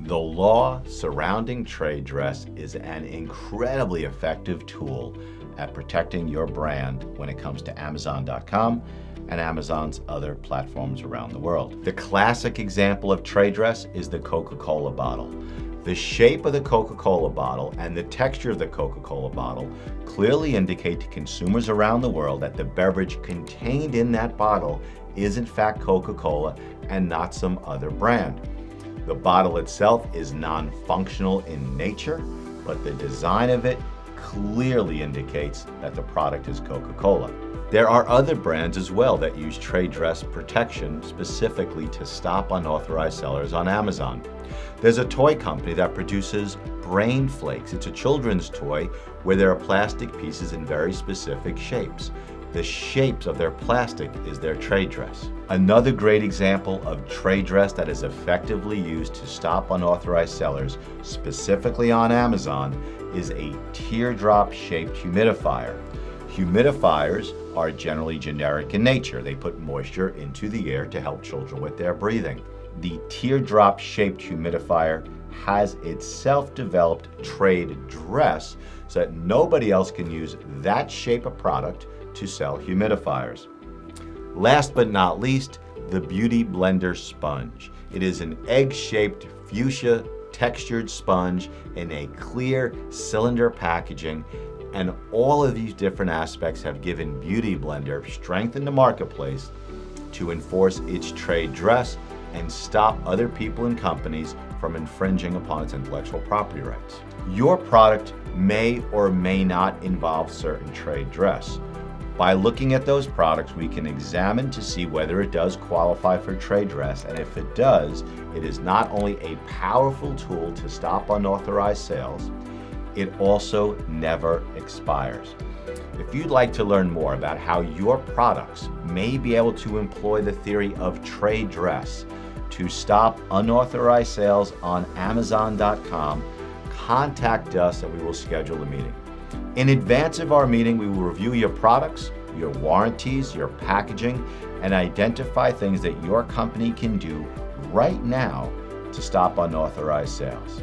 The law surrounding trade dress is an incredibly effective tool at protecting your brand when it comes to Amazon.com and Amazon's other platforms around the world. The classic example of trade dress is the Coca-Cola bottle. The shape of the Coca-Cola bottle and the texture of the Coca-Cola bottle clearly indicate to consumers around the world that the beverage contained in that bottle is in fact Coca-Cola and not some other brand. The bottle itself is non-functional in nature, but the design of it clearly indicates that the product is Coca-Cola. There are other brands as well that use trade dress protection specifically to stop unauthorized sellers on Amazon. There's a toy company that produces Brain Flakes. It's a children's toy where there are plastic pieces in very specific shapes. The shapes of their plastic is their trade dress. Another great example of trade dress that is effectively used to stop unauthorized sellers, specifically on Amazon, is a teardrop-shaped humidifier. Humidifiers are generally generic in nature. They put moisture into the air to help children with their breathing. The teardrop-shaped humidifier has itself developed trade dress so that nobody else can use that shape of product to sell humidifiers. Last but not least, the Beauty Blender Sponge. It is an egg-shaped fuchsia textured sponge in a clear cylinder packaging, and all of these different aspects have given Beauty Blender strength in the marketplace to enforce its trade dress and stop other people and companies from infringing upon its intellectual property rights. Your product may or may not involve certain trade dress. By looking at those products, we can examine to see whether it does qualify for trade dress, and if it does, it is not only a powerful tool to stop unauthorized sales, it also never expires. If you'd like to learn more about how your products may be able to employ the theory of trade dress to stop unauthorized sales on Amazon.com, contact us and we will schedule a meeting. In advance of our meeting, we will review your products, your warranties, your packaging, and identify things that your company can do right now to stop unauthorized sales.